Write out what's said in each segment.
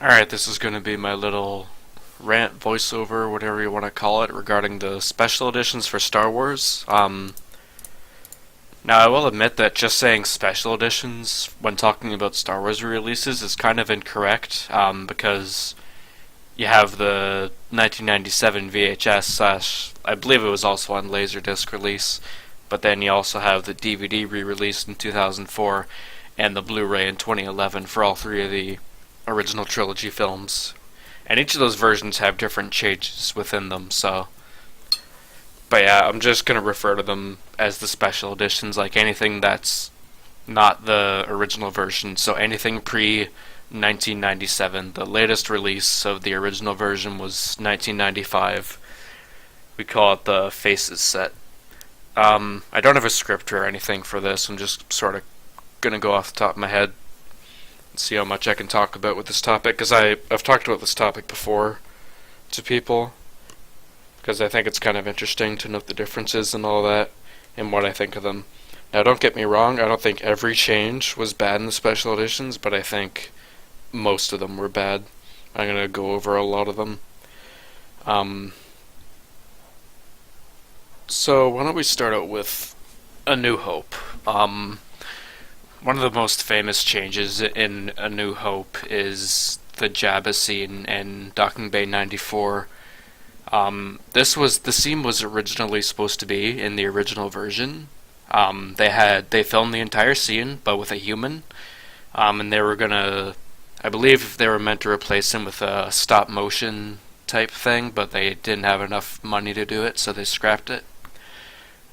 Alright, this is going to be my little rant voiceover, whatever you want to call it, regarding the special editions for Star Wars. Now, I will admit that just saying special editions when talking about Star Wars releases is kind of incorrect, because you have the 1997 VHS slash, I believe it was also on Laserdisc release, but then you also have the DVD re-release in 2004 and the Blu-ray in 2011 for all three of the original trilogy films. And each of those versions have different changes within them, so. But yeah, I'm just going to refer to them as the special editions, like anything that's not the original version. So anything pre 1997. The latest release of the original version was 1995. We call it the Faces set. I don't have a script or anything for this. I'm just sort of going to go off the top of my head and see how much I can talk about with this topic, because I've talked about this topic before to people, because I think it's kind of interesting to note the differences and all that, and what I think of them. Now, don't get me wrong, I don't think every change was bad in the special editions, but I think most of them were bad. I'm going to go over a lot of them. So, why don't we start out with A New Hope? One of the most famous changes in A New Hope is the Jabba scene in Docking Bay 94. The scene was originally supposed to be in the original version. They filmed the entire scene, but with a human, and I believe they were meant to replace him with a stop motion type thing, but they didn't have enough money to do it, so they scrapped it.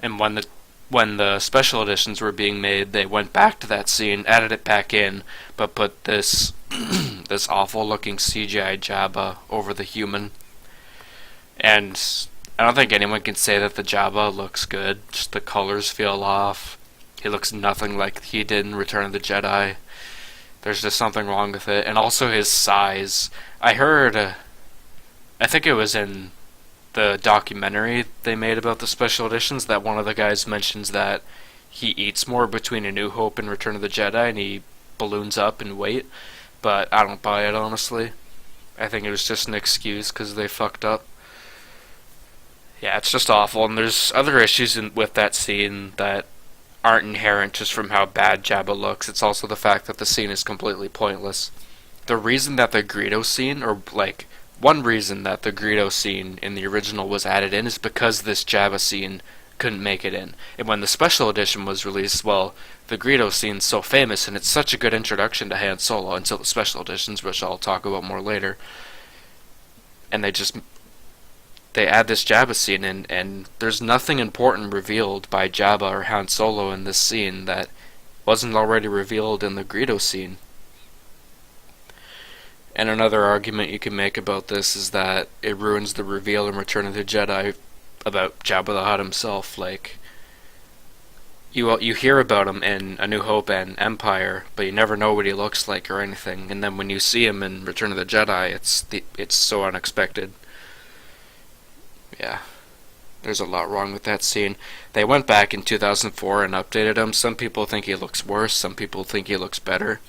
And when the special editions were being made, they went back to that scene, added it back in, but put this this awful looking CGI Jabba over the human. And I don't think anyone can say that the Jabba looks good. Just the colors feel off. He looks nothing like he did in Return of the Jedi. There's just something wrong with it. And also his size. I think it was in the documentary they made about the special editions that one of the guys mentions that he eats more between A New Hope and Return of the Jedi, and he balloons up in weight. But I don't buy it, honestly. I think it was just an excuse because they fucked up. Yeah, it's just awful, and there's other issues with that scene that aren't inherent just from how bad Jabba looks. It's also the fact that the scene is completely pointless. The reason that the Greedo scene, one reason that the Greedo scene in the original was added in is because this Jabba scene couldn't make it in. And when the special edition was released, well, the Greedo scene's so famous, and it's such a good introduction to Han Solo until the special editions, which I'll talk about more later. And they add this Jabba scene in, and there's nothing important revealed by Jabba or Han Solo in this scene that wasn't already revealed in the Greedo scene. And another argument you can make about this is that it ruins the reveal in Return of the Jedi about Jabba the Hutt himself. Like, you hear about him in A New Hope and Empire, but you never know what he looks like or anything. And then when you see him in Return of the Jedi, it's so unexpected. Yeah, there's a lot wrong with that scene. They went back in 2004 and updated him. Some people think he looks worse, some people think he looks better.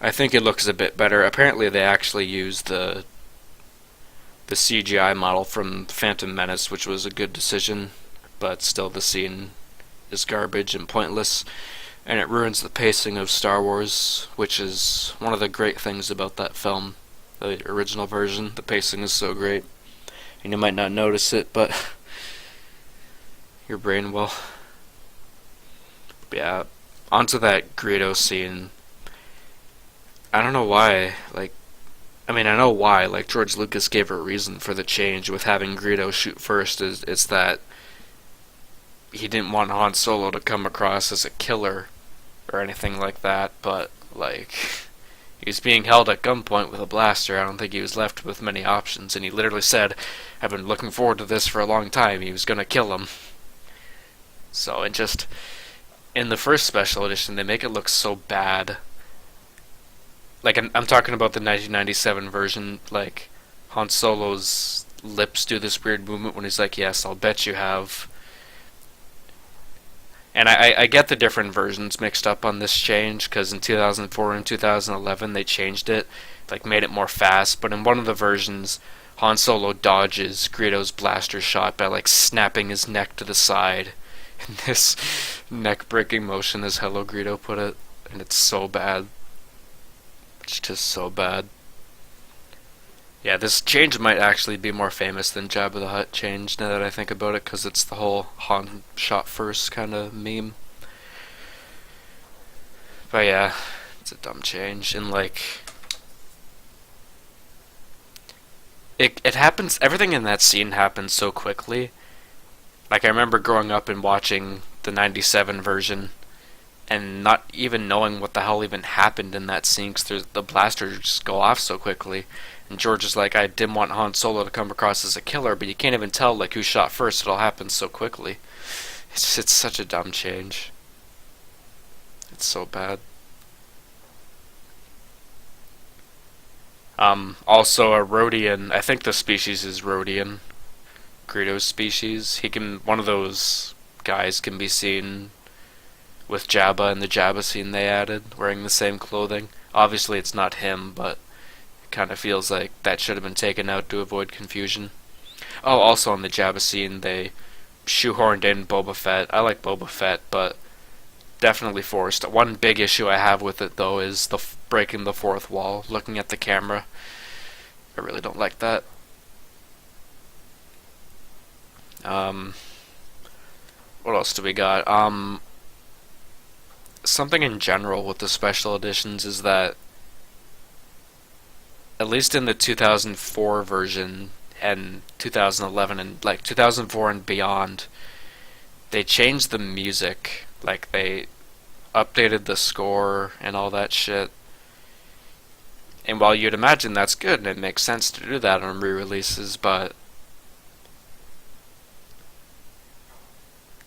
I think it looks a bit better. Apparently they actually used the CGI model from Phantom Menace, which was a good decision, but still the scene is garbage and pointless, and it ruins the pacing of Star Wars, which is one of the great things about that film, the original version. The pacing is so great. And you might not notice it, but your brain will. But yeah, onto that Greedo scene. I don't know why, I know why, George Lucas gave a reason for the change with having Greedo shoot first. It's that he didn't want Han Solo to come across as a killer or anything like that, but, he was being held at gunpoint with a blaster. I don't think he was left with many options, and he literally said, I've been looking forward to this for a long time. He was gonna kill him. So, in the first special edition, they make it look so bad. I'm talking about the 1997 version, Han Solo's lips do this weird movement when he's like, yes, I'll bet you have. And I get the different versions mixed up on this change, because in 2004 and 2011 they changed it, like made it more fast, but in one of the versions, Han Solo dodges Greedo's blaster shot by like snapping his neck to the side in this neck-breaking motion, as Hello Greedo put it, and it's so bad. It's just so bad. Yeah, this change might actually be more famous than Jabba the Hutt change, now that I think about it, because it's the whole Han shot first kind of meme. But yeah, it's a dumb change, and like, it happens, everything in that scene happens so quickly. Like, I remember growing up and watching the 97 version, and not even knowing what the hell even happened in that scene, because the blasters just go off so quickly. And George is like, I didn't want Han Solo to come across as a killer, but you can't even tell like who shot first. It all happens so quickly. It's such a dumb change. It's so bad. Also a Rhodian. I think the species is Rhodian. Greedo's species. One of those guys can be seen with Jabba in the Jabba scene they added, wearing the same clothing. Obviously, it's not him, but kind of feels like that should have been taken out to avoid confusion. Oh, also in the Jabba scene, they shoehorned in Boba Fett. I like Boba Fett, but definitely forced. One big issue I have with it, though, is the breaking the fourth wall, looking at the camera. I really don't like that. What else do we got? Something in general with the special editions is that, at least in the 2004 version and 2011 and like 2004 and beyond, they changed the music. Like, they updated the score and all that shit. And while you'd imagine that's good and it makes sense to do that on re-releases, but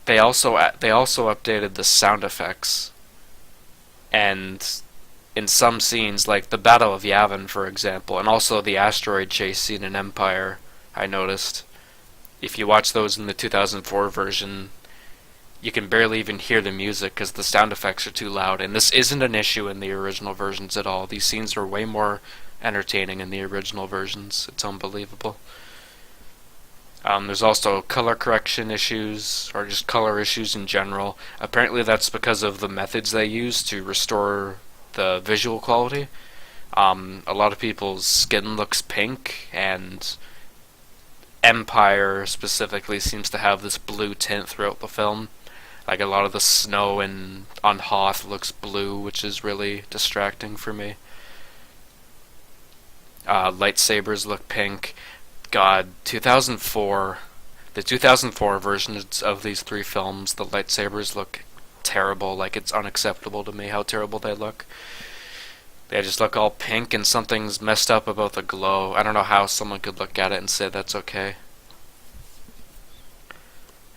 they also updated the sound effects. And in some scenes, like the Battle of Yavin, for example, and also the asteroid chase scene in Empire, I noticed, if you watch those in the 2004 version, you can barely even hear the music because the sound effects are too loud. And this isn't an issue in the original versions at all. These scenes are way more entertaining in the original versions. It's unbelievable. There's also color correction issues, or just color issues in general. Apparently that's because of the methods they use to restore the visual quality. A lot of people's skin looks pink, and Empire specifically seems to have this blue tint throughout the film. Like, a lot of the snow on Hoth looks blue, which is really distracting for me. Lightsabers look pink. God, 2004, the 2004 versions of these three films, the lightsabers look terrible. Like, it's unacceptable to me how terrible they look. They just look all pink, and something's messed up about the glow. I don't know how someone could look at it and say that's okay.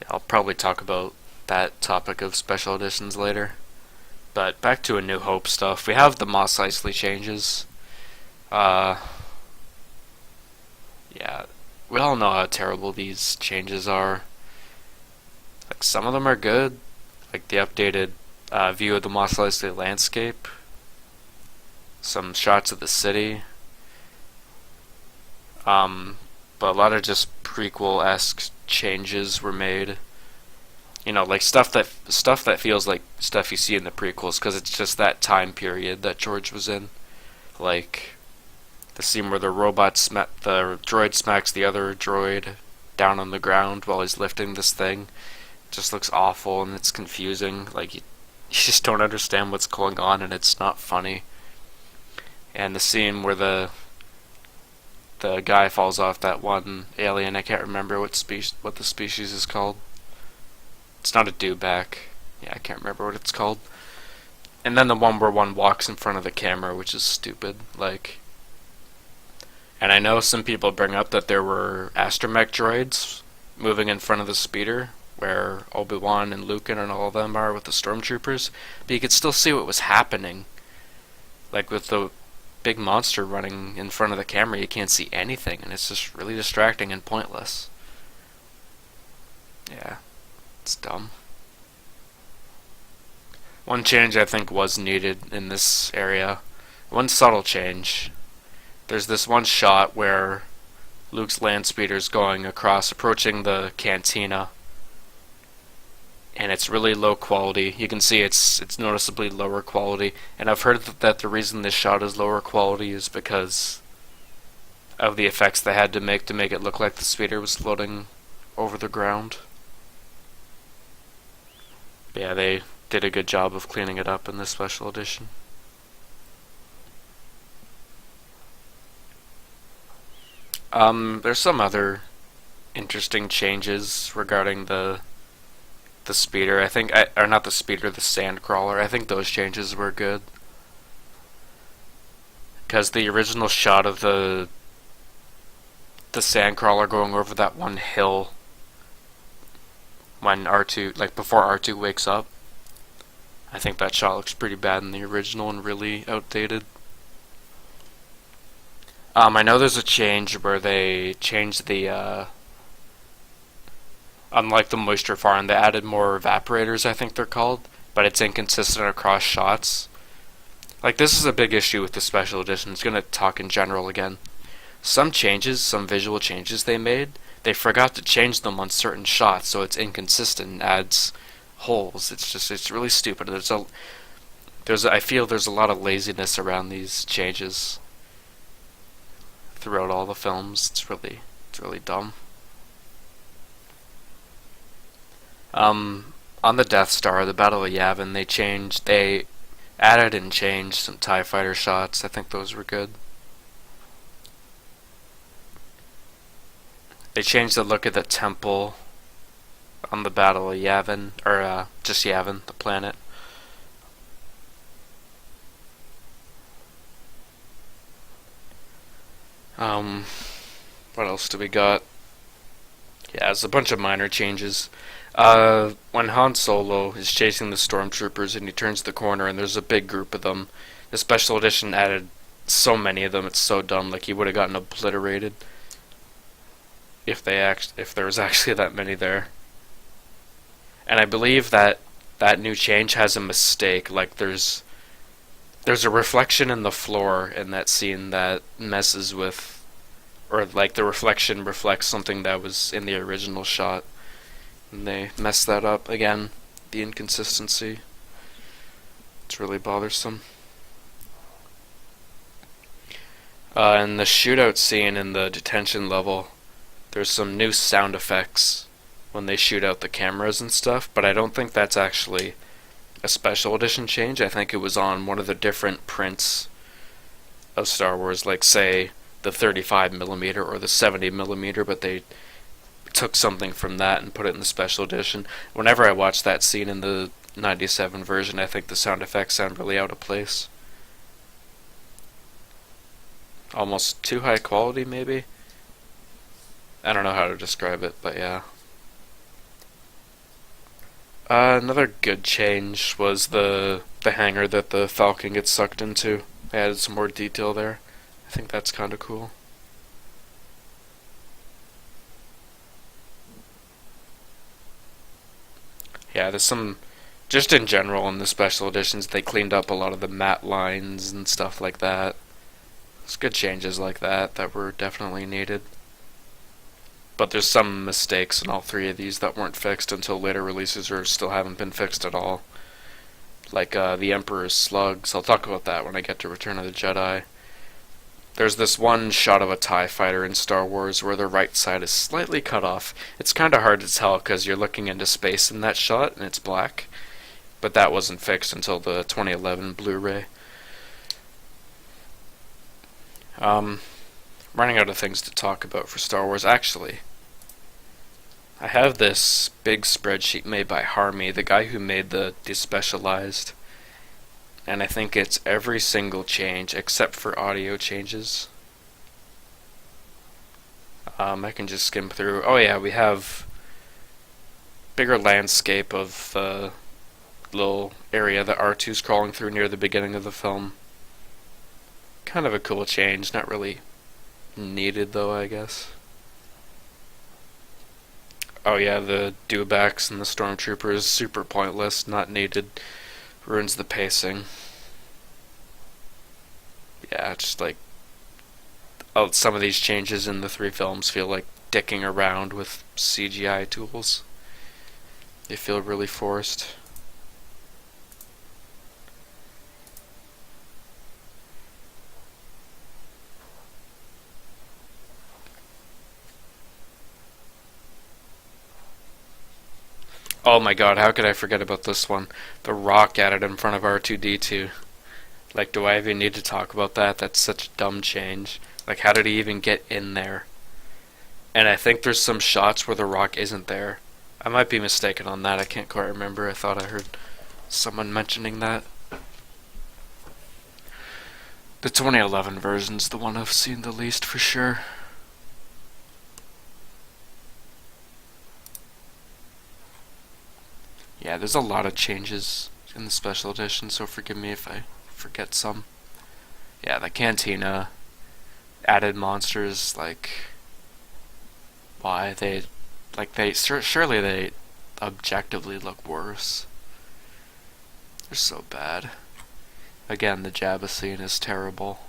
Yeah, I'll probably talk about that topic of special editions later. But back to A New Hope stuff. We have the Mos Eisley changes. Yeah, we all know how terrible these changes are. Like, some of them are good, like the updated view of the Mos Eisley landscape, some shots of the city, but a lot of just prequel-esque changes were made. You know, like stuff that feels like stuff you see in the prequels, because it's just that time period that George was in. Like the scene where the droid smacks the other droid down on the ground while he's lifting this thing. It just looks awful, and it's confusing. Like, you just don't understand what's going on, and it's not funny. And the scene where the guy falls off that one alien, I can't remember what the species is called. It's not a dewback. Yeah, I can't remember what it's called. And then the one where one walks in front of the camera, which is stupid. Like, and I know some people bring up that there were astromech droids moving in front of the speeder, where Obi-Wan and Luke and all of them are with the stormtroopers, but you could still see what was happening. Like, with the big monster running in front of the camera, you can't see anything, and it's just really distracting and pointless. Yeah, it's dumb. One change I think was needed in this area. One subtle change. There's this one shot where Luke's land speeder's going across, approaching the cantina, and it's really low quality. You can see it's noticeably lower quality, and I've heard that the reason this shot is lower quality is because of the effects they had to make it look like the speeder was floating over the ground. But yeah, they did a good job of cleaning it up in this special edition. There's some other interesting changes regarding the speeder. I think, or not the speeder, the sandcrawler. I think those changes were good. Because the original shot of the sandcrawler going over that one hill when R2, like before R2 wakes up, I think that shot looks pretty bad in the original and really outdated. I know there's a change where they changed the, unlike the moisture farm, they added more evaporators, I think they're called, but it's inconsistent across shots. Like, this is a big issue with the special edition. It's gonna talk in general again. Some changes, some visual changes they made, they forgot to change them on certain shots, so it's inconsistent and adds holes. It's really stupid. I feel there's a lot of laziness around these changes throughout all the films. It's really dumb. On the Death Star, the Battle of Yavin, they added and changed some TIE fighter shots. I think those were good. They changed the look of the temple on the Battle of Yavin, or just Yavin, the planet. What else do we got? Yeah, it's a bunch of minor changes. When Han Solo is chasing the stormtroopers and he turns the corner and there's a big group of them, the special edition added so many of them, it's so dumb. Like, he would have gotten obliterated if there was actually that many there. And I believe that new change has a mistake. Like, there's a reflection in the floor in that scene that messes with, or like the reflection reflects something that was in the original shot, and they messed that up again. The inconsistency, it's really bothersome. In the shootout scene in the detention level, there's some new sound effects when they shoot out the cameras and stuff, but I don't think that's actually a special edition change. I think it was on one of the different prints of Star Wars, like say the 35mm or the 70mm, but they took something from that and put it in the special edition. Whenever I watch that scene in the 97 version, I think the sound effects sound really out of place. Almost too high quality, maybe? I don't know how to describe it, but yeah. Another good change was the hangar that the Falcon gets sucked into. They added some more detail there. I think that's kind of cool. Yeah, there's some, just in general in the special editions, they cleaned up a lot of the matte lines and stuff like that. There's good changes like that were definitely needed. But there's some mistakes in all three of these that weren't fixed until later releases, or still haven't been fixed at all. Like the Emperor's slugs. I'll talk about that when I get to Return of the Jedi. There's this one shot of a TIE fighter in Star Wars where the right side is slightly cut off. It's kind of hard to tell because you're looking into space in that shot and it's black. But that wasn't fixed until the 2011 Blu-ray. Running out of things to talk about for Star Wars. Actually, I have this big spreadsheet made by Harmy, the guy who made the Despecialized, and I think it's every single change except for audio changes. I can just skim through. Oh yeah, we have bigger landscape of the little area that R2's crawling through near the beginning of the film. Kind of a cool change, not really needed though, I guess. Oh yeah, the dewbacks and the stormtroopers, super pointless, not needed. Ruins the pacing. Yeah, just like some of these changes in the three films feel like dicking around with CGI tools. They feel really forced. Oh my god, how could I forget about this one? The rock added in front of R2D2. Like, do I even need to talk about that? That's such a dumb change. Like, how did he even get in there? And I think there's some shots where the rock isn't there. I might be mistaken on that. I can't quite remember. I thought I heard someone mentioning that. The 2011 version's the one I've seen the least for sure. Yeah, there's a lot of changes in the special edition, so forgive me if I forget some. Yeah, the cantina added monsters, like, why they, like, surely they objectively look worse. They're so bad. Again, the Jabba scene is terrible.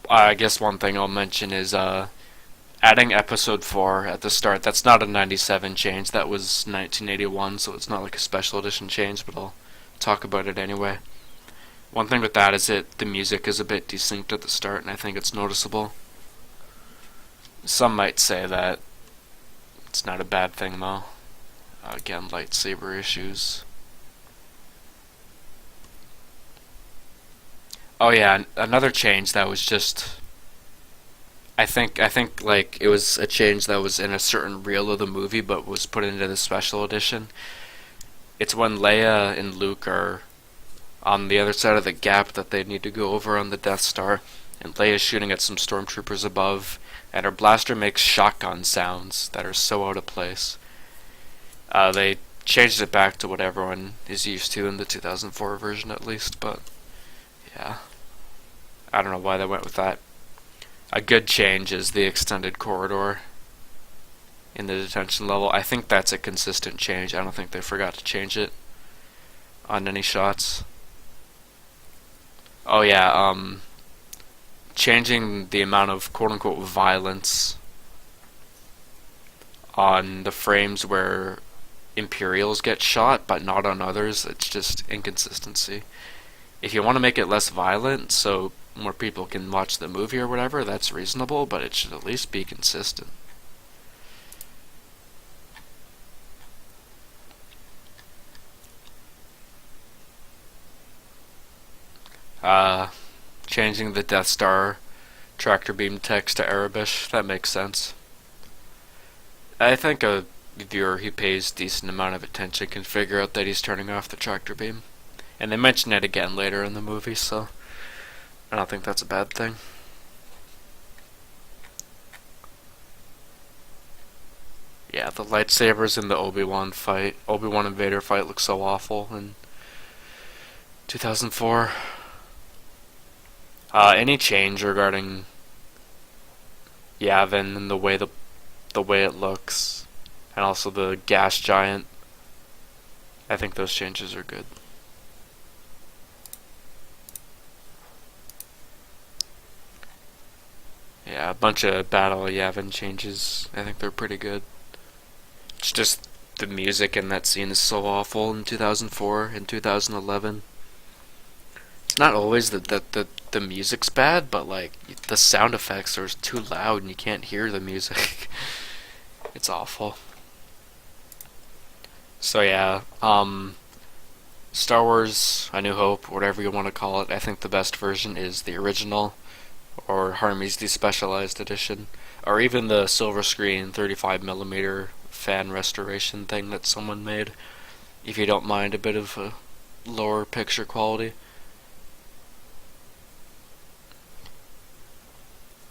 I guess one thing I'll mention is adding episode 4 at the start. That's not a 97 change, that was 1981, so it's not like a special edition change, but I'll talk about it anyway. One thing with that is that the music is a bit desynced at the start, and I think it's noticeable. Some might say that it's not a bad thing, though. Again, lightsaber issues. Oh yeah, another change that was just... I think like it was a change that was in a certain reel of the movie, but was put into the special edition. It's when Leia and Luke are on the other side of the gap that they need to go over on the Death Star, and Leia's shooting at some stormtroopers above, and her blaster makes shotgun sounds that are so out of place. They changed it back to what everyone is used to in the 2004 version at least, but yeah. I don't know why they went with that. A good change is the extended corridor in the detention level. I think that's a consistent change. I don't think they forgot to change it on any shots. Oh yeah, changing the amount of quote-unquote violence on the frames where Imperials get shot, but not on others. It's just inconsistency. If you want to make it less violent, so more people can watch the movie or whatever, that's reasonable, but it should at least be consistent. Changing the Death Star tractor beam text to Arabish, that makes sense. I think a viewer who pays decent amount of attention can figure out that he's turning off the tractor beam. And they mention it again later in the movie, so I don't think that's a bad thing. Yeah, the lightsabers in the Obi-Wan and Vader fight look so awful in 2004. Any change regarding Yavin and the way it looks, and also the gas giant, I think those changes are good. Yeah, a bunch of Battle of Yavin changes. I think they're pretty good. It's just the music in that scene is so awful in 2004 and 2011. It's not always that the music's bad, but like the sound effects are too loud and you can't hear the music. It's awful. So yeah, Star Wars A New Hope, whatever you want to call it, I think the best version is the original, or Harmy's Despecialized Edition, or even the silver screen 35mm fan restoration thing that someone made, if you don't mind a bit of a lower picture quality.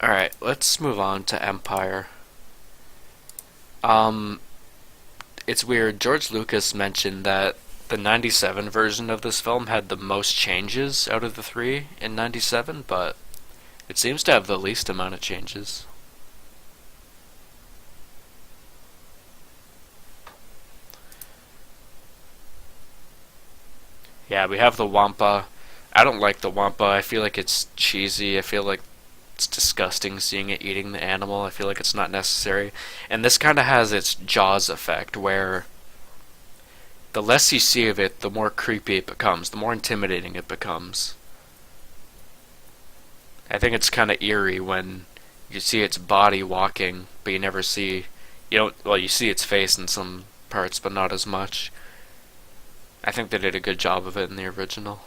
Alright, let's move on to Empire. It's weird, George Lucas mentioned that the 97 version of this film had the most changes out of the three in 97, but it seems to have the least amount of changes. Yeah, we have the Wampa. I don't like the Wampa. I feel like it's cheesy. I feel like it's disgusting seeing it eating the animal. I feel like it's not necessary. And this kind of has its Jaws effect, where the less you see of it, the more creepy it becomes, the more intimidating it becomes. I think it's kind of eerie when you see its body walking, but you never see, you don't, well, you see its face in some parts, but not as much. I think they did a good job of it in the original.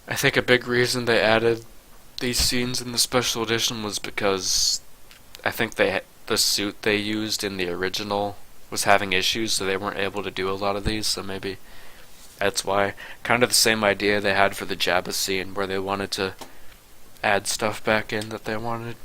I think a big reason they added these scenes in the special edition was because I think the suit they used in the original was having issues, so they weren't able to do a lot of these, so maybe that's why. Kind of the same idea they had for the Jabba scene, where they wanted to add stuff back in that they wanted.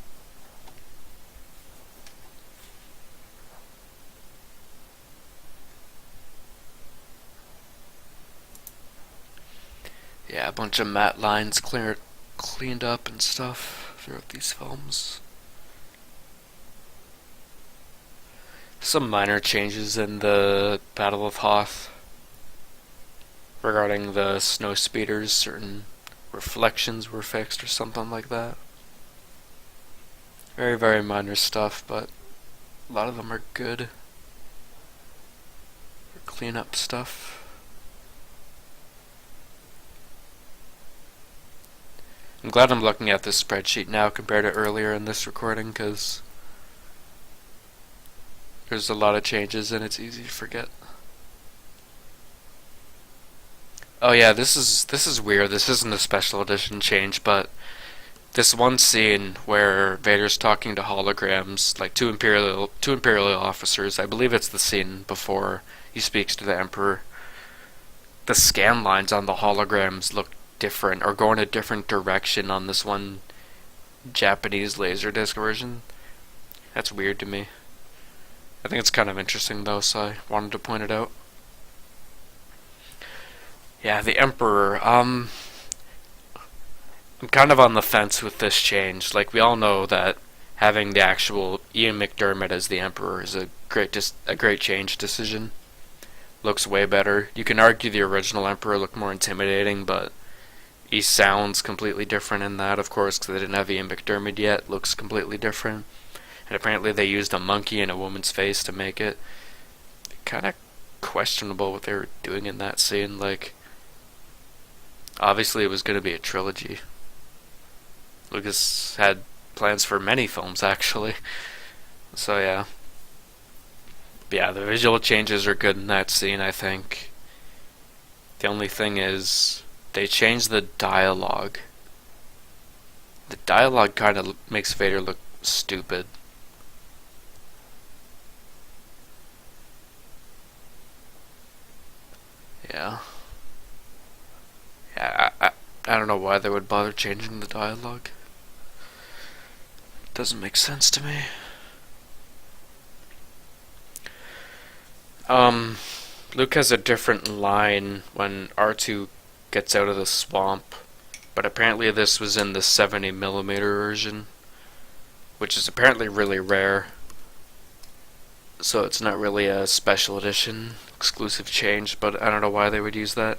Yeah, a bunch of matte lines cleaned up and stuff throughout these films. Some minor changes in the Battle of Hoth regarding the snow speeders. Certain reflections were fixed or something like that. Very, very minor stuff, but a lot of them are good. Clean up stuff. I'm glad I'm looking at this spreadsheet now compared to earlier in this recording, because there's a lot of changes and it's easy to forget. Oh yeah, this is weird. This isn't a special edition change, but this one scene where Vader's talking to holograms, like two Imperial officers. I believe it's the scene before he speaks to the Emperor. The scan lines on the holograms look different, or go in a different direction on this one Japanese Laserdisc version. That's weird to me. I think it's kind of interesting though, so I wanted to point it out. Yeah, the Emperor. I'm kind of on the fence with this change. Like, we all know that having the actual Ian McDiarmid as the Emperor is a great change decision. Looks way better. You can argue the original Emperor looked more intimidating, but he sounds completely different in that, of course, because they didn't have Ian McDiarmid yet. Looks completely different. And apparently they used a monkey in a woman's face to make it. Kind of questionable what they were doing in that scene. Like, obviously it was going to be a trilogy. Lucas had plans for many films, actually. So yeah. But yeah, the visual changes are good in that scene, I think. The only thing is, they changed the dialogue. The dialogue kind of makes Vader look stupid. Yeah. Yeah, I don't know why they would bother changing the dialogue. Doesn't make sense to me. Luke has a different line when R2 gets out of the swamp, but apparently this was in the 70mm version, which is apparently really rare, so it's not really a special edition exclusive change, but I don't know why they would use that.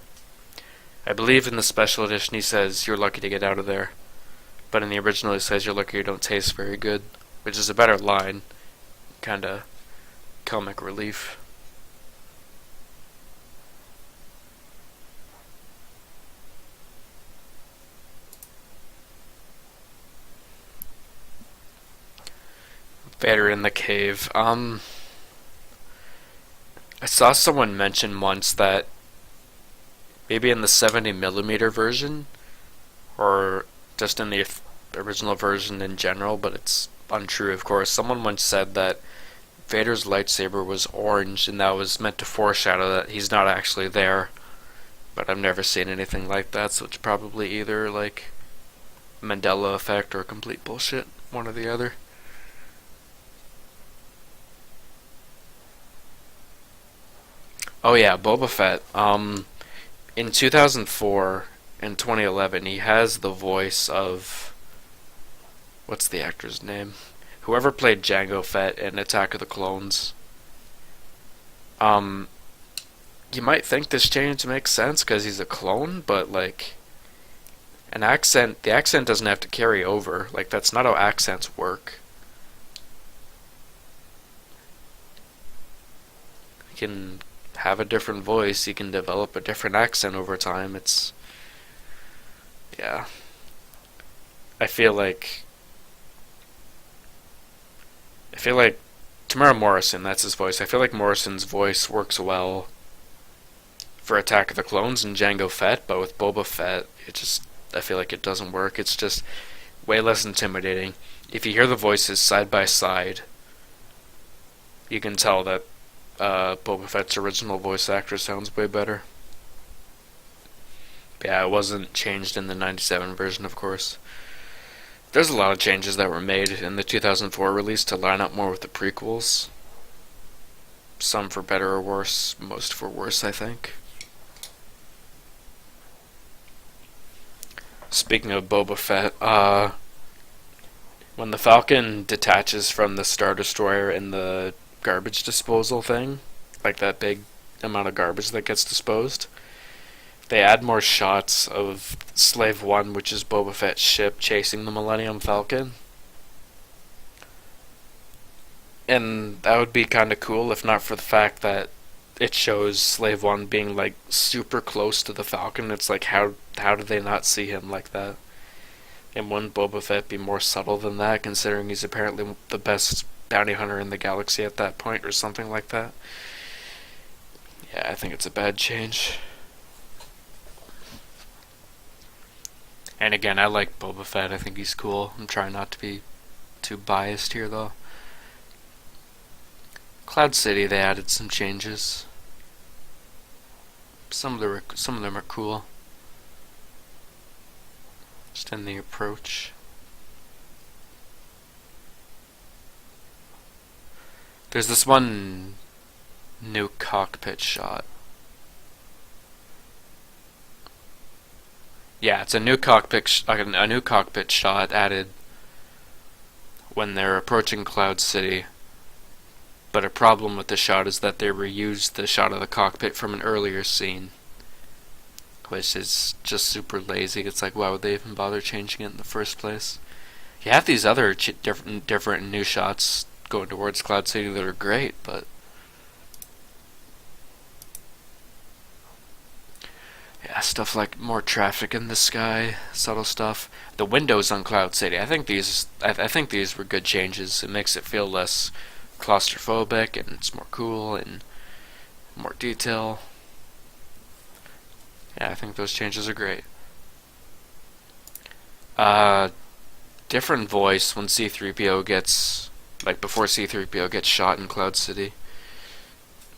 I believe in the special edition he says, "You're lucky to get out of there," but in the original he says, "You're lucky you don't taste very good," which is a better line. Kinda comic relief. Vader in the cave. I saw someone mention once that maybe in the 70mm version, or just in the original version in general, but it's untrue, of course. Someone once said that Vader's lightsaber was orange, and that was meant to foreshadow that he's not actually there. But I've never seen anything like that, so it's probably either like Mandela effect or complete bullshit, one or the other. Oh yeah, Boba Fett. In 2004 and 2011, he has the voice of, what's the actor's name? Whoever played Jango Fett in Attack of the Clones. you might think this change makes sense because he's a clone, but like the accent doesn't have to carry over. Like that's not how accents work. You can have a different voice, you can develop a different accent over time. Yeah. I feel like I feel like Tamara Morrison, that's his voice. I feel like Morrison's voice works well for Attack of the Clones and Jango Fett, but with Boba Fett, I feel like it doesn't work. It's just way less intimidating. If you hear the voices side by side, you can tell that Boba Fett's original voice actor sounds way better. But yeah, it wasn't changed in the 97 version, of course. There's a lot of changes that were made in the 2004 release to line up more with the prequels. Some for better or worse, most for worse, I think. Speaking of Boba Fett, when the Falcon detaches from the Star Destroyer in the garbage disposal thing, like that big amount of garbage that gets disposed, they add more shots of Slave One, which is Boba Fett's ship chasing the Millennium Falcon. And that would be kind of cool if not for the fact that it shows Slave One being like super close to the Falcon. It's like how did they not see him like that? And wouldn't Boba Fett be more subtle than that, considering he's apparently the best bounty hunter in the galaxy at that point, or something like that? Yeah, I think it's a bad change. And again, I like Boba Fett. I think he's cool. I'm trying not to be too biased here, though. Cloud City, they added some changes. Some of them are cool. Just in the approach. There's this one new cockpit shot. Yeah, it's a new cockpit shot added when they're approaching Cloud City. But a problem with the shot is that they reused the shot of the cockpit from an earlier scene, which is just super lazy. It's like, why would they even bother changing it in the first place? You have these other different new shots going towards Cloud City that are great, but yeah, stuff like more traffic in the sky, subtle stuff. The windows on Cloud City, I think these were good changes. It makes it feel less claustrophobic, and it's more cool and more detail. Yeah, I think those changes are great. Different voice when C-3PO gets, like before C-3PO gets shot in Cloud City.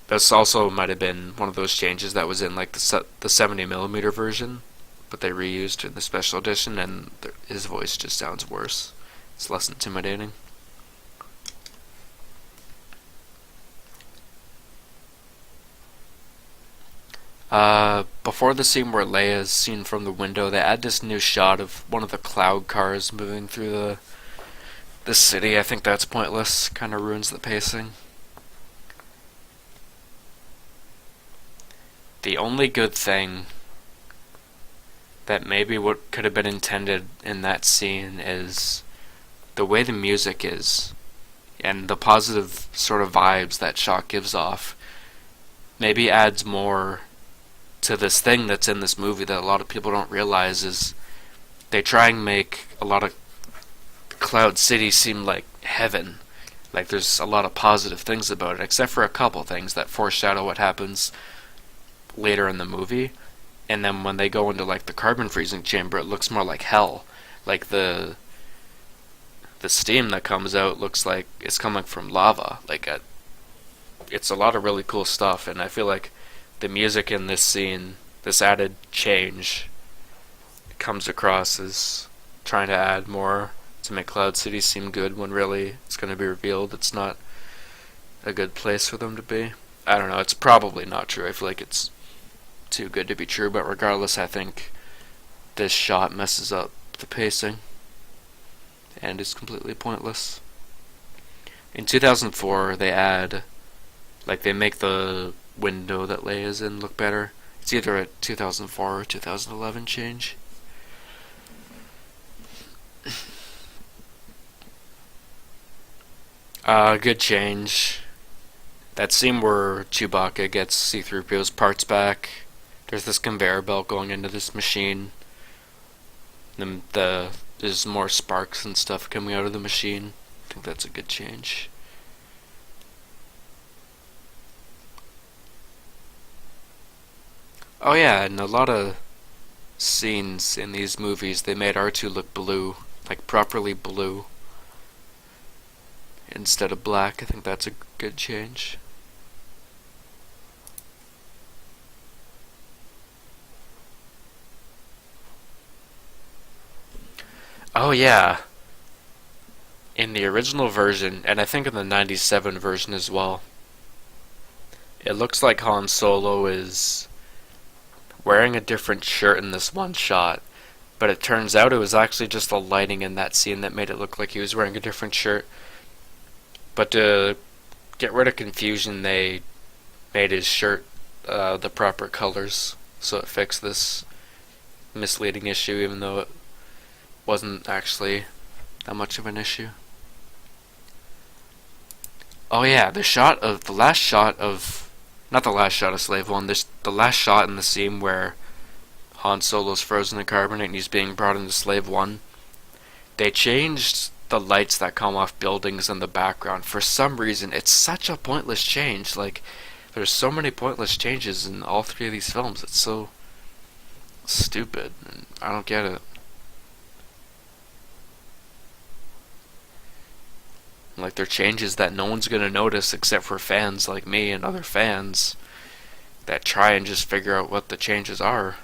This also might have been one of those changes that was in like the 70mm version, but they reused in the special edition, and his voice just sounds worse. It's less intimidating. Before the scene where Leia is seen from the window, they add this new shot of one of the cloud cars moving through the city. I think that's pointless. Kind of ruins the pacing. The only good thing that maybe what could have been intended in that scene is the way the music is and the positive sort of vibes that shot gives off. Maybe adds more to this thing that's in this movie that a lot of people don't realize is they try and make a lot of Cloud City seem like heaven. Like there's a lot of positive things about it, except for a couple things that foreshadow what happens later in the movie. And then when they go into like the carbon freezing chamber, it looks more like hell. Like the steam that comes out looks like it's coming from lava. It's a lot of really cool stuff, and I feel like the music in this scene, this added change, comes across as trying to add more to make Cloud City seem good when really it's going to be revealed it's not a good place for them to be. I don't know, it's probably not true. I feel like it's too good to be true, but regardless, I think this shot messes up the pacing and is completely pointless. In 2004, they make the window that Leia's in look better. It's either a 2004 or 2011 change. Good change. That scene where Chewbacca gets C-3PO's parts back. There's this conveyor belt going into this machine. There's more sparks and stuff coming out of the machine. I think that's a good change. Oh yeah, and a lot of scenes in these movies, they made R2 look blue, like properly blue, instead of black. I think that's a good change. Oh yeah, in the original version, and I think in the 97 version as well, it looks like Han Solo is wearing a different shirt in this one shot, but it turns out it was actually just the lighting in that scene that made it look like he was wearing a different shirt. But to get rid of confusion, they made his shirt the proper colors, so it fixed this misleading issue, even though it wasn't actually that much of an issue. Oh yeah, the last shot of, not the last shot of Slave One, the last shot in the scene where Han Solo's frozen in carbonite and he's being brought into Slave One. They changed the lights that come off buildings in the background. For some reason, it's such a pointless change. Like, there's so many pointless changes in all three of these films. It's so stupid. And I don't get it. Like, they're changes that no one's gonna notice except for fans like me and other fans that try and just figure out what the changes are.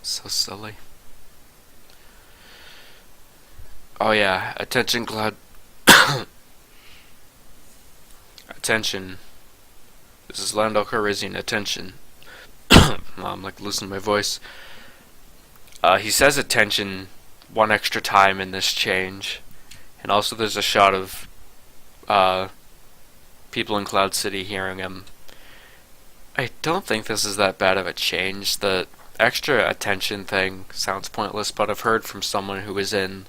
So silly. Oh yeah, attention Cloud. Attention. This is Lando Calrissian, attention. I'm like losing my voice. He says attention one extra time in this change. And also there's a shot of people in Cloud City hearing him. I don't think this is that bad of a change. The extra attention thing sounds pointless, but I've heard from someone who is in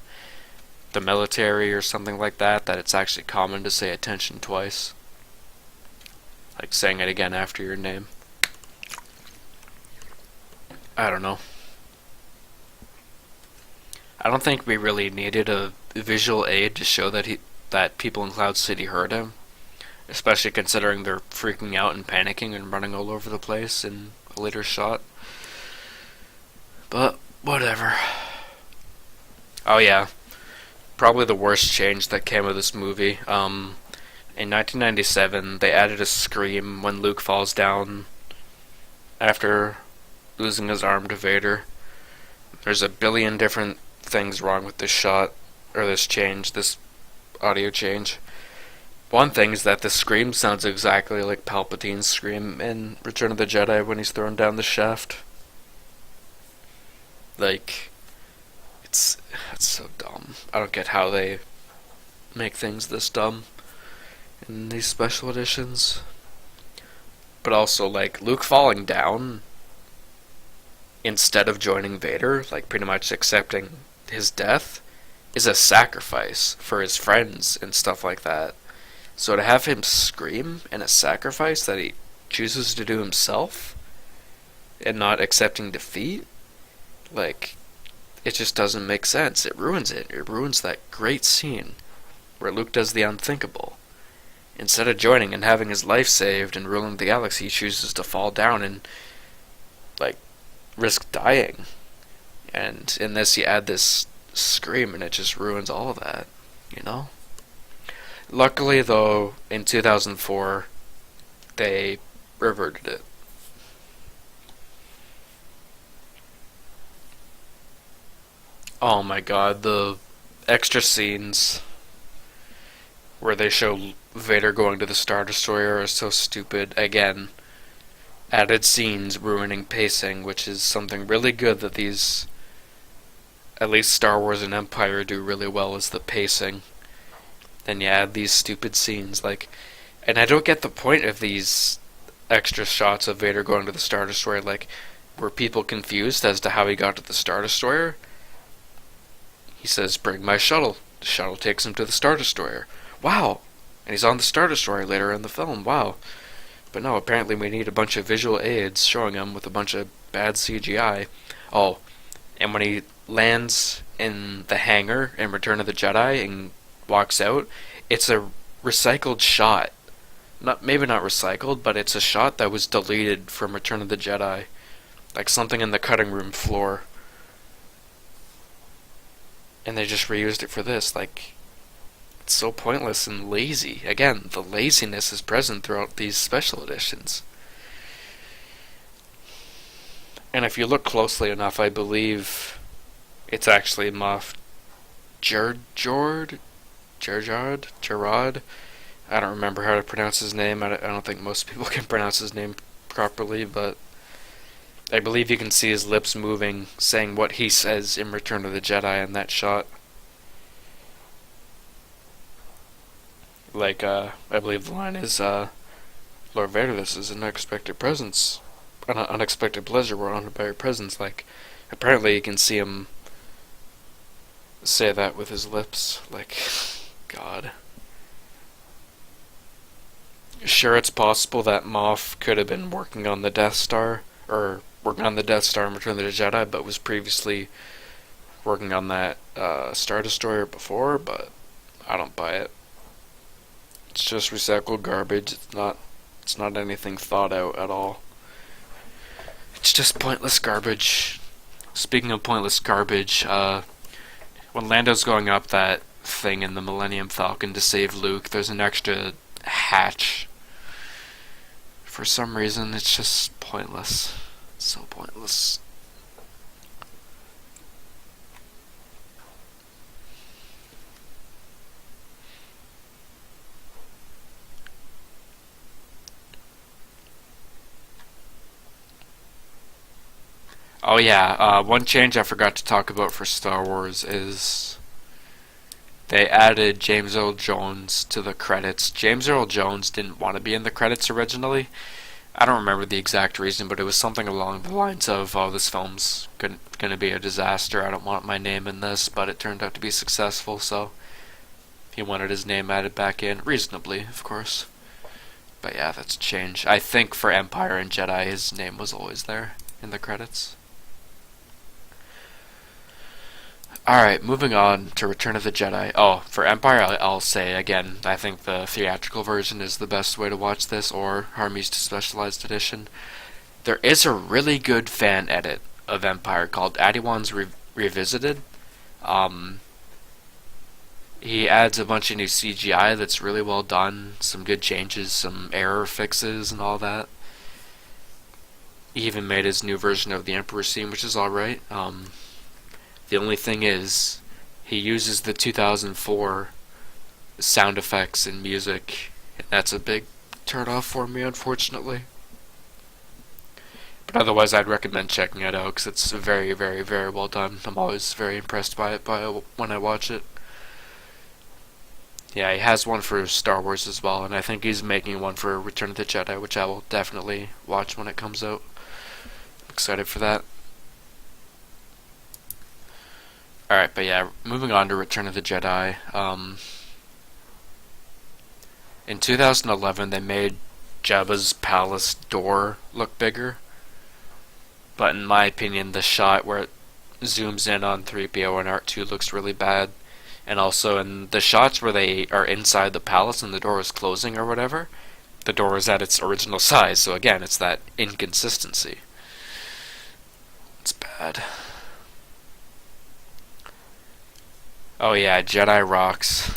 the military or something like that it's actually common to say attention twice. Like saying it again after your name. I don't know. I don't think we really needed a visual aid to show that people in Cloud City heard him, especially considering they're freaking out and panicking and running all over the place in a later shot. But whatever. Oh yeah, probably the worst change that came of this movie. In 1997, they added a scream when Luke falls down after losing his arm to Vader. There's a billion different things wrong with this shot, or this audio change. One thing is that the scream sounds exactly like Palpatine's scream in Return of the Jedi when he's thrown down the shaft. Like, it's so dumb. I don't get how they make things this dumb in these special editions. But also, like, Luke falling down instead of joining Vader, like pretty much accepting his death, is a sacrifice for his friends and stuff like that. So to have him scream in a sacrifice that he chooses to do himself and not accepting defeat, like, it just doesn't make sense. It ruins it. It ruins that great scene where Luke does the unthinkable. Instead of joining and having his life saved and ruling the galaxy, he chooses to fall down and, like, risk dying. And in this, you add this scream, and it just ruins all of that, you know? Luckily, though, in 2004, they reverted it. Oh my god, the extra scenes where they show Vader going to the Star Destroyer are so stupid. Again, added scenes ruining pacing, which is something really good that these, at least Star Wars and Empire, do really well, is the pacing. Then you add these stupid scenes, like And I don't get the point of these extra shots of Vader going to the Star Destroyer. Like, were people confused as to how he got to the Star Destroyer? He says, "Bring my shuttle." The shuttle takes him to the Star Destroyer. Wow! And he's on the Star Destroyer later in the film. Wow. But no, apparently we need a bunch of visual aids showing him with a bunch of bad CGI. Oh, and when he lands in the hangar in Return of the Jedi and walks out, it's a recycled shot. Maybe not recycled, but it's a shot that was deleted from Return of the Jedi. Like something in the cutting room floor. And they just reused it for this. Like, it's so pointless and lazy. Again, the laziness is present throughout these special editions. And if you look closely enough, I believe it's actually Moff Gerard. I don't remember how to pronounce his name. I don't think most people can pronounce his name properly, but I believe you can see his lips moving, saying what he says in Return of the Jedi in that shot. Like, I believe the line is, "Lord Vader, this is an unexpected presence. An unexpected pleasure, we're honored by your presence." Like, apparently you can see him say that with his lips. Like, God. Sure, it's possible that Moff could have been working on the Death Star, or working on the Death Star in Return of the Jedi, but was previously working on that Star Destroyer before, but I don't buy it. It's just recycled garbage. It's not anything thought out at all. It's just pointless garbage. Speaking of pointless garbage, when Lando's going up that thing in the Millennium Falcon to save Luke, there's an extra hatch. For some reason, it's just pointless. So pointless. Oh yeah, one change I forgot to talk about for Star Wars is they added James Earl Jones to the credits. James Earl Jones didn't want to be in the credits originally. I don't remember the exact reason, but it was something along the lines of, "Oh, this film's gonna be a disaster. I don't want my name in this," but it turned out to be successful, so he wanted his name added back in, reasonably, of course. But yeah, that's a change. I think for Empire and Jedi, his name was always there in the credits. Alright, moving on to Return of the Jedi. Oh, for Empire, I'll say again, I think the theatrical version is the best way to watch this, or Harmy's Specialized Edition. There is a really good fan edit of Empire called Adiwan's Revisited. He adds a bunch of new CGI that's really well done, some good changes, some error fixes, and all that. He even made his new version of the Emperor scene, which is alright. The only thing is, he uses the 2004 sound effects and music, and that's a big turn off for me, unfortunately. But otherwise, I'd recommend checking it out, because it's very, very, very well done. I'm always very impressed by it when I watch it. Yeah, he has one for Star Wars as well, and I think he's making one for Return of the Jedi, which I will definitely watch when it comes out. I'm excited for that. Alright, but yeah, moving on to Return of the Jedi. In 2011, they made Jabba's palace door look bigger. But in my opinion, the shot where it zooms in on 3PO and R2 looks really bad. And also in the shots where they are inside the palace and the door is closing or whatever, the door is at its original size. So again, it's that inconsistency. It's bad. Oh yeah, Jedi rocks.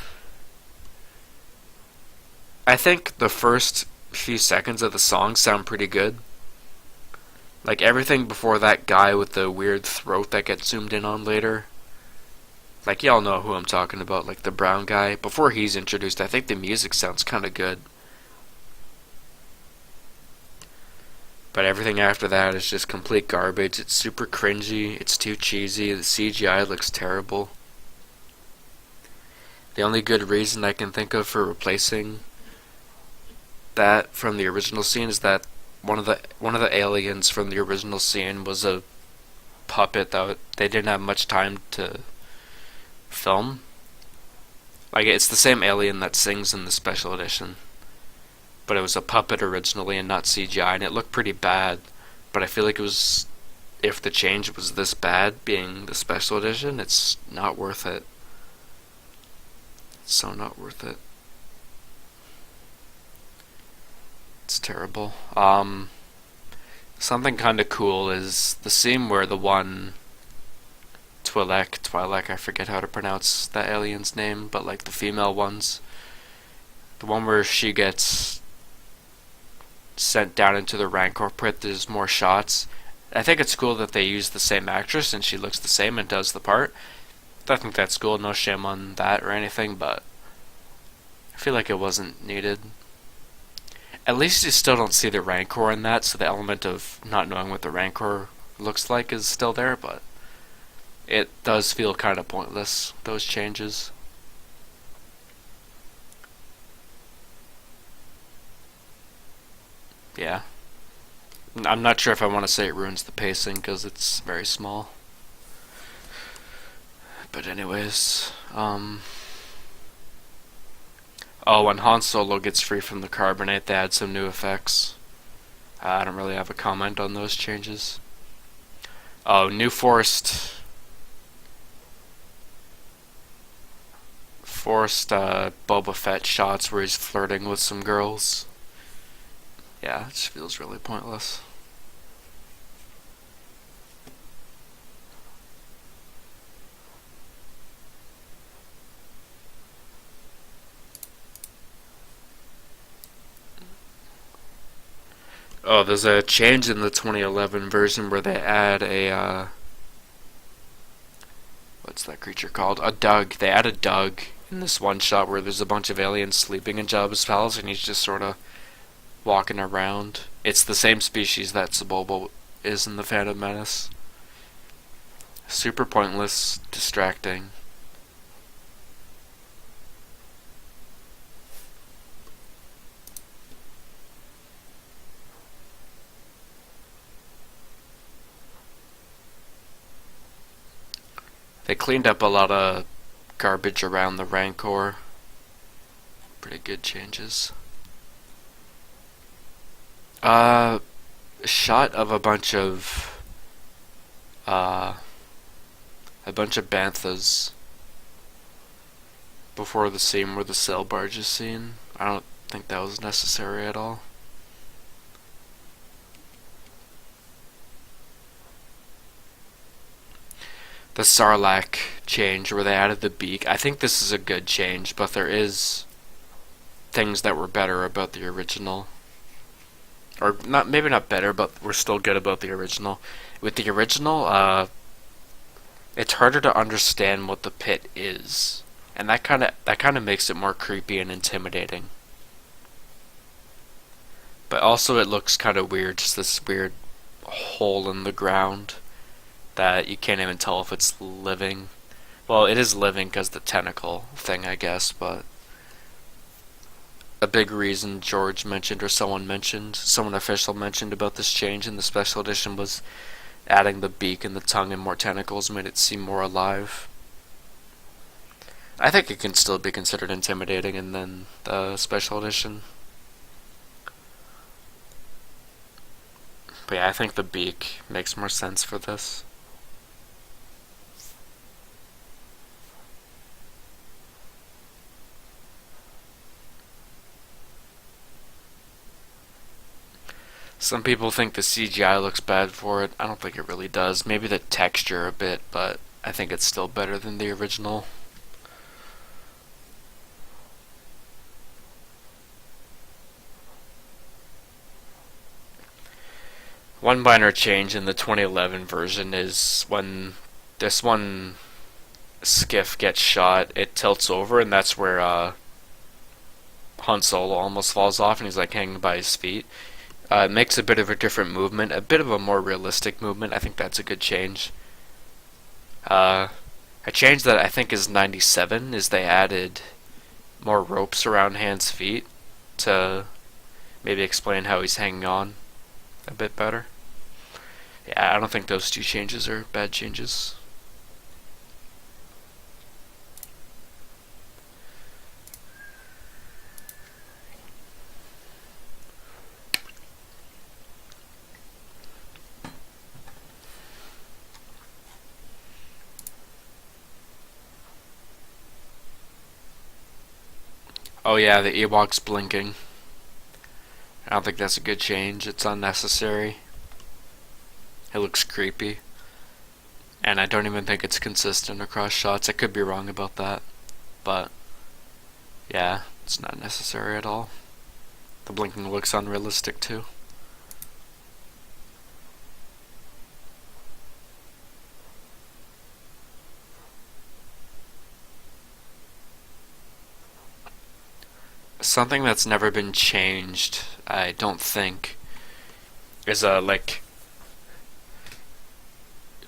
I think the first few seconds of the song sound pretty good. Like everything before that guy with the weird throat that gets zoomed in on later. Like y'all know who I'm talking about, like the brown guy. Before he's introduced, I think the music sounds kinda good. But everything after that is just complete garbage. It's super cringy, it's too cheesy, the CGI looks terrible. The only good reason I can think of for replacing that from the original scene is that one of the aliens from the original scene was a puppet that they didn't have much time to film. Like, it's the same alien that sings in the special edition, but it was a puppet originally and not CGI, and it looked pretty bad. But I feel like it was, if the change was this bad, being the special edition, it's not worth it. It's so not worth it. It's terrible. Something kind of cool is the scene where the one Twi'lek, I forget how to pronounce that alien's name, but like the female ones, the one where she gets sent down into the Rancor pit, there's more shots. I think it's cool that they use the same actress and she looks the same and does the part. I think that's cool, no shame on that or anything, but I feel like it wasn't needed. At least you still don't see the Rancor in that, so the element of not knowing what the Rancor looks like is still there, but it does feel kind of pointless, those changes. Yeah. I'm not sure if I want to say it ruins the pacing, because it's very small. But anyways, oh, when Han Solo gets free from the carbonate, they add some new effects. I don't really have a comment on those changes. Oh, new forced Boba Fett shots where he's flirting with some girls. Yeah, it just feels really pointless. Oh, there's a change in the 2011 version where they add a, what's that creature called? A Dug. They add a Dug in this one shot where there's a bunch of aliens sleeping in Jabba's palace and he's just sort of walking around. It's the same species that Sebulba is in the Phantom Menace. Super pointless, distracting. They cleaned up a lot of garbage around the Rancor. Pretty good changes. A shot of a bunch of banthas before the scene where the sail barge is seen. I don't think that was necessary at all. The Sarlacc change where they added the beak. I think this is a good change, but there is things that were better about the original. Or not, maybe not better, but we're still good about the original. With the original, it's harder to understand what the pit is, and that kind of makes it more creepy and intimidating. But also, it looks kind of weird, just this weird hole in the ground that you can't even tell if it's living. Well, it is living because the tentacle thing, I guess, but a big reason George mentioned, or someone official mentioned about this change in the special edition was adding the beak and the tongue and more tentacles made it seem more alive. I think it can still be considered intimidating in then the special edition. But yeah, I think the beak makes more sense for this. Some people think the CGI looks bad for it. I don't think it really does. Maybe the texture a bit, but I think it's still better than the original. One minor change in the 2011 version is when this one skiff gets shot, it tilts over, and that's where Han Solo almost falls off and he's like hanging by his feet. It makes a bit of a different movement, a bit of a more realistic movement. I think that's a good change. A change that I think is 97 is they added more ropes around Han's feet to maybe explain how he's hanging on a bit better. Yeah, I don't think those two changes are bad changes. Oh yeah, the Ewok's blinking. I don't think that's a good change. It's unnecessary. It looks creepy. And I don't even think it's consistent across shots. I could be wrong about that. But, yeah, it's not necessary at all. The blinking looks unrealistic too. Something that's never been changed, I don't think, is like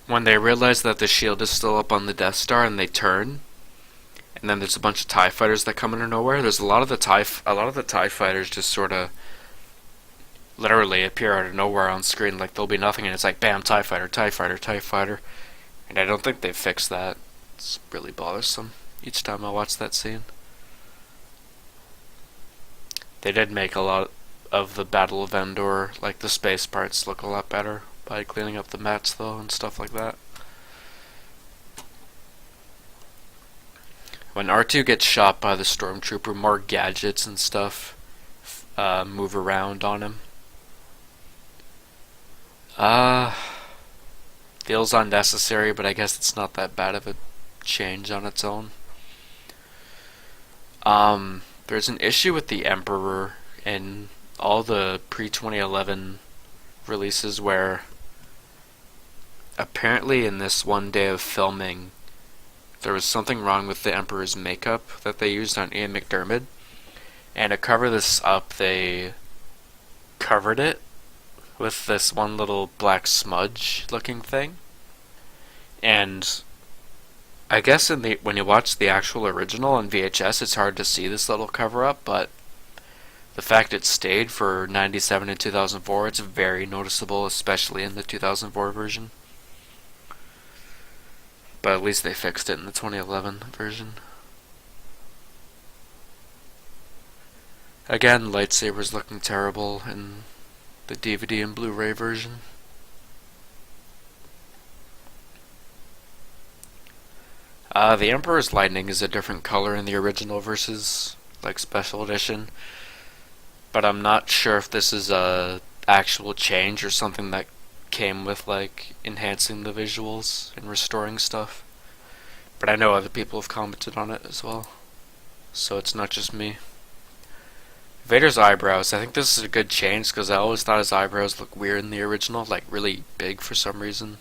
when they realize that the shield is still up on the Death Star and they turn, and then there's a bunch of TIE fighters that come out of nowhere. There's a lot of the TIE fighters just sort of literally appear out of nowhere on screen, like there'll be nothing, and it's like bam, TIE fighter, TIE fighter, TIE fighter, and I don't think they've fixed that. It's really bothersome each time I watch that scene. They did make a lot of the Battle of Endor, like the space parts, look a lot better by cleaning up the mats though and stuff like that. When R2 gets shot by the stormtrooper, more gadgets and stuff move around on him. Feels unnecessary, but I guess it's not that bad of a change on its own. There's an issue with the Emperor in all the pre-2011 releases where apparently in this one day of filming there was something wrong with the Emperor's makeup that they used on Ian McDiarmid, and to cover this up they covered it with this one little black smudge looking thing. And I guess when you watch the actual original on VHS, it's hard to see this little cover-up, but the fact it stayed for 97 and 2004, it's very noticeable, especially in the 2004 version. But at least they fixed it in the 2011 version. Again, lightsabers looking terrible in the DVD and Blu-ray version. The Emperor's lightning is a different color in the original versus like special edition, but I'm not sure if this is a actual change or something that came with like enhancing the visuals and restoring stuff. But I know other people have commented on it as well, so it's not just me. Vader's eyebrows, I think this is a good change because I always thought his eyebrows looked weird in the original, like really big for some reason.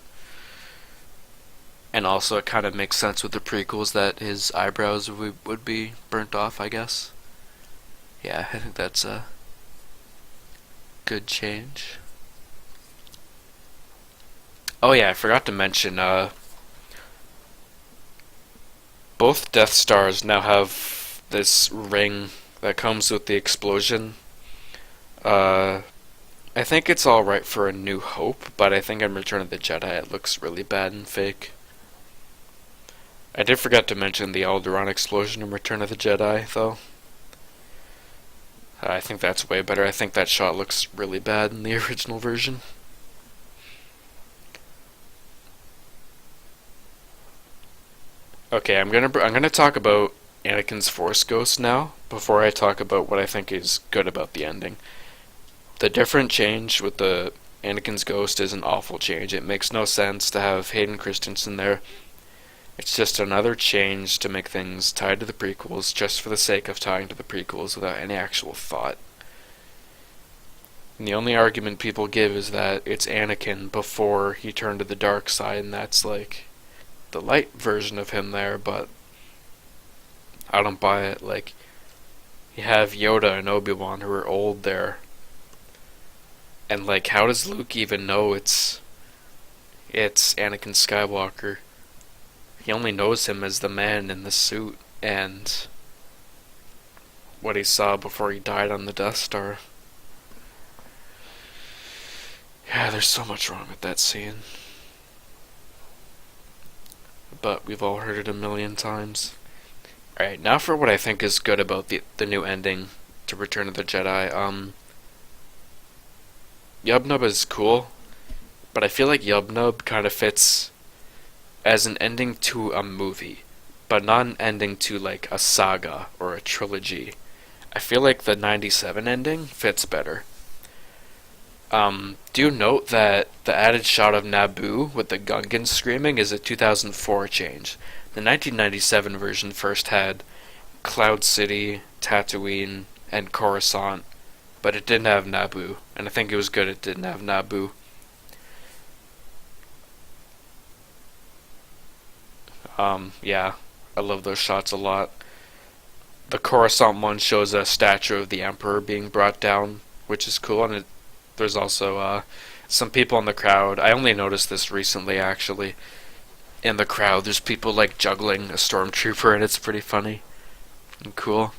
And also it kind of makes sense with the prequels that his eyebrows would be burnt off, I guess. Yeah, I think that's a good change. Oh yeah, I forgot to mention, both Death Stars now have this ring that comes with the explosion. I think it's alright for A New Hope, but I think in Return of the Jedi it looks really bad and fake. I did forget to mention the Alderaan explosion in Return of the Jedi, though. I think that's way better. I think that shot looks really bad in the original version. Okay, I'm gonna talk about Anakin's Force Ghost now, before I talk about what I think is good about the ending. The different change with the Anakin's Ghost is an awful change. It makes no sense to have Hayden Christensen there. It's just another change to make things tied to the prequels, just for the sake of tying to the prequels without any actual thought. And the only argument people give is that it's Anakin before he turned to the dark side, and that's like the light version of him there, but I don't buy it. Like, you have Yoda and Obi-Wan who are old there, and like, how does Luke even know it's Anakin Skywalker? He only knows him as the man in the suit and what he saw before he died on the Death Star. Yeah, there's so much wrong with that scene, but we've all heard it a million times. Alright, now for what I think is good about the new ending to Return of the Jedi. Yub is cool, but I feel like Yub kind of fits as an ending to a movie, but not an ending to like a saga or a trilogy. I feel like the 97 ending fits better. Do you note that the added shot of Naboo with the Gungans screaming is a 2004 change? The 1997 version first had Cloud City, Tatooine, and Coruscant, but it didn't have Naboo, and I think it was good it didn't have Naboo. Yeah, I love those shots a lot. The Coruscant one shows a statue of the Emperor being brought down, which is cool, and there's also some people in the crowd. I only noticed this recently, actually. In the crowd, there's people like juggling a stormtrooper, and it's pretty funny and cool.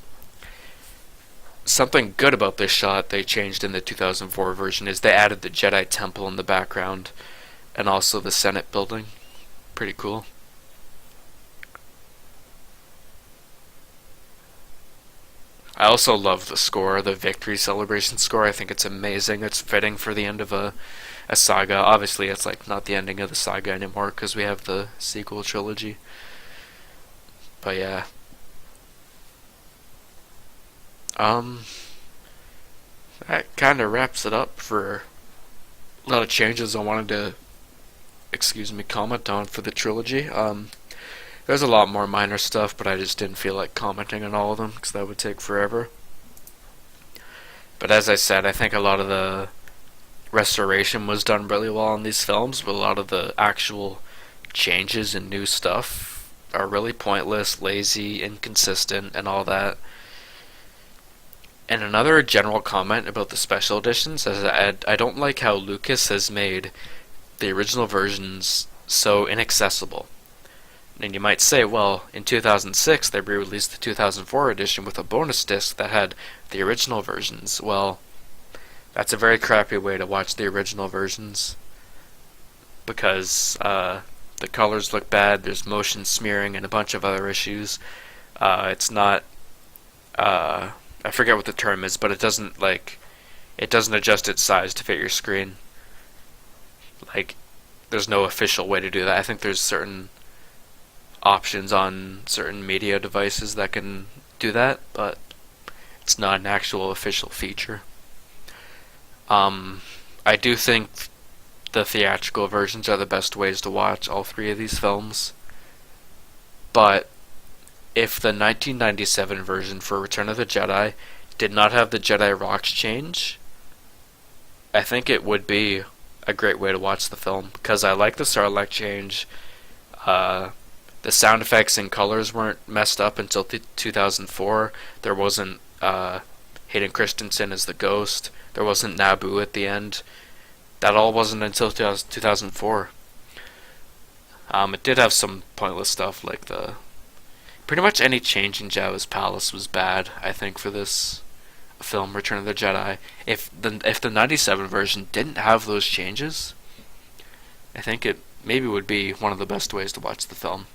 Something good about this shot they changed in the 2004 version is they added the Jedi Temple in the background, and also the Senate building. Pretty cool. I also love the score, the victory celebration score. I think it's amazing. It's fitting for the end of a saga. Obviously, it's like not the ending of the saga anymore because we have the sequel trilogy. But yeah, um, that kind of wraps it up for a lot of changes I wanted to, comment on for the trilogy. There's a lot more minor stuff, but I just didn't feel like commenting on all of them because that would take forever. But as I said, I think a lot of the restoration was done really well in these films, but a lot of the actual changes and new stuff are really pointless, lazy, inconsistent, and all that. And another general comment about the special editions is I don't like how Lucas has made the original versions so inaccessible. And you might say, well, in 2006 they re-released the 2004 edition with a bonus disc that had the original versions. Well, that's a very crappy way to watch the original versions because the colors look bad, there's motion smearing, and a bunch of other issues. It's not, I forget what the term is, but it doesn't adjust its size to fit your screen. Like, there's no official way to do that. I think there's certain options on certain media devices that can do that, but it's not an actual official feature. I do think the theatrical versions are the best ways to watch all three of these films, but if the 1997 version for Return of the Jedi did not have the Jedi Rocks change, I think it would be a great way to watch the film, because I like the Sarlacc change. The sound effects and colors weren't messed up until 2004. There wasn't Hayden Christensen as the ghost. There wasn't Naboo at the end. That all wasn't until 2004. It did have some pointless stuff, like pretty much any change in Jabba's palace was bad, I think, for this film, Return of the Jedi. If the 97 version didn't have those changes, I think it maybe would be one of the best ways to watch the film.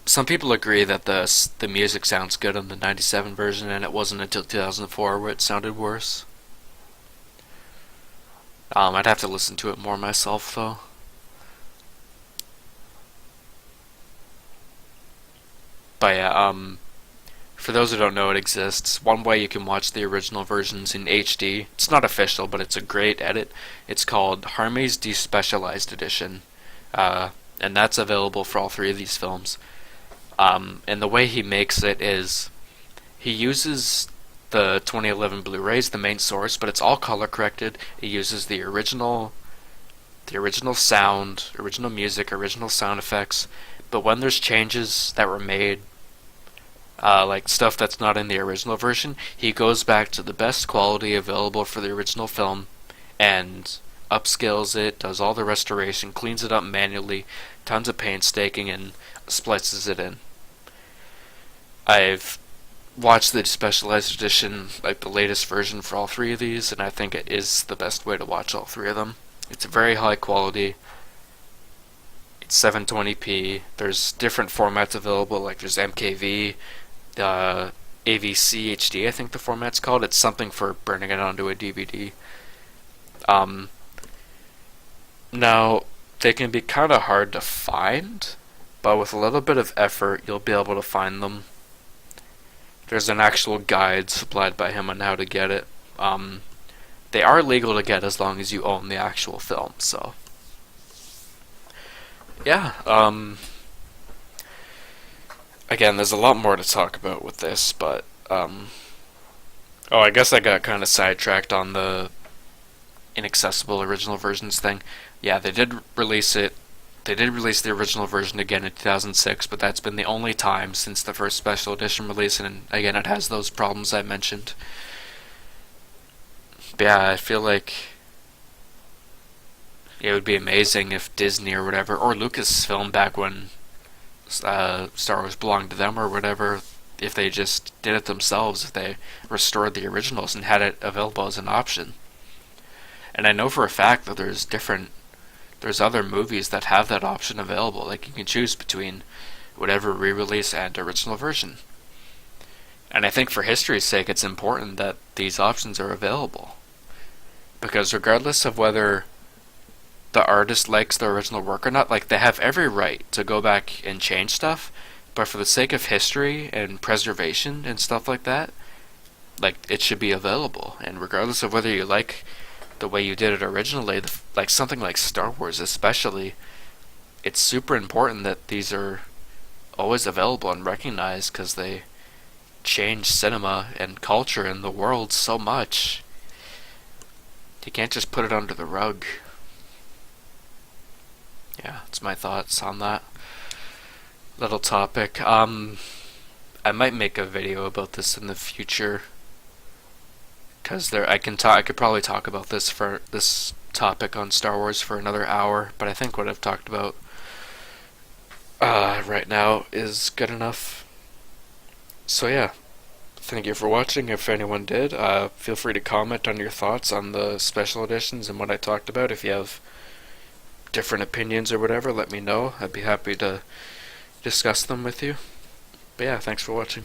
Some people agree that the music sounds good on the 97 version, and it wasn't until 2004 where it sounded worse. I'd have to listen to it more myself, though. But yeah, for those who don't know, it exists. One way you can watch the original versions in HD. It's not official, but it's a great edit. It's called Harmy's Despecialized Edition. And that's available for all three of these films. And the way he makes it is he uses the 2011 Blu-rays, the main source, but it's all color corrected. He uses the original sound, original music, original sound effects. But when there's changes that were made, like stuff that's not in the original version, he goes back to the best quality available for the original film and upscales it, does all the restoration, cleans it up manually, tons of painstaking, and splices it in. I've watch the specialized edition, like the latest version for all three of these, and I think it is the best way to watch all three of them. It's very high quality. It's 720p. There's different formats available, like there's MKV, AVC HD, I think the format's called. It's something for burning it onto a DVD. Um, Now, they can be kind of hard to find, but with a little bit of effort, you'll be able to find them. There's an actual guide supplied by him on how to get it. They are legal to get as long as you own the actual film, so. Yeah, again, there's a lot more to talk about with this, but, oh, I guess I got kind of sidetracked on the inaccessible original versions thing. Yeah, they did release it. They did release the original version again in 2006, but that's been the only time since the first special edition release, and again, it has those problems I mentioned. But yeah, I feel like it would be amazing if Disney or whatever, or Lucasfilm back when Star Wars belonged to them or whatever, if they just did it themselves, if they restored the originals and had it available as an option. And I know for a fact that there's other movies that have that option available. Like you can choose between whatever re-release and original version. And I think for history's sake, it's important that these options are available. Because regardless of whether the artist likes the original work or not, like they have every right to go back and change stuff, but for the sake of history and preservation and stuff like that, like it should be available. And regardless of whether you like the way you did it originally, like something like Star Wars especially, it's super important that these are always available and recognized because they change cinema and culture in the world so much. You can't just put it under the rug. Yeah, that's my thoughts on that little topic. I might make a video about this in the future, because I could probably talk about this topic on Star Wars for another hour, but I think what I've talked about right now is good enough. So yeah, thank you for watching. If anyone did, feel free to comment on your thoughts on the special editions and what I talked about. If you have different opinions or whatever, let me know. I'd be happy to discuss them with you. But yeah, thanks for watching.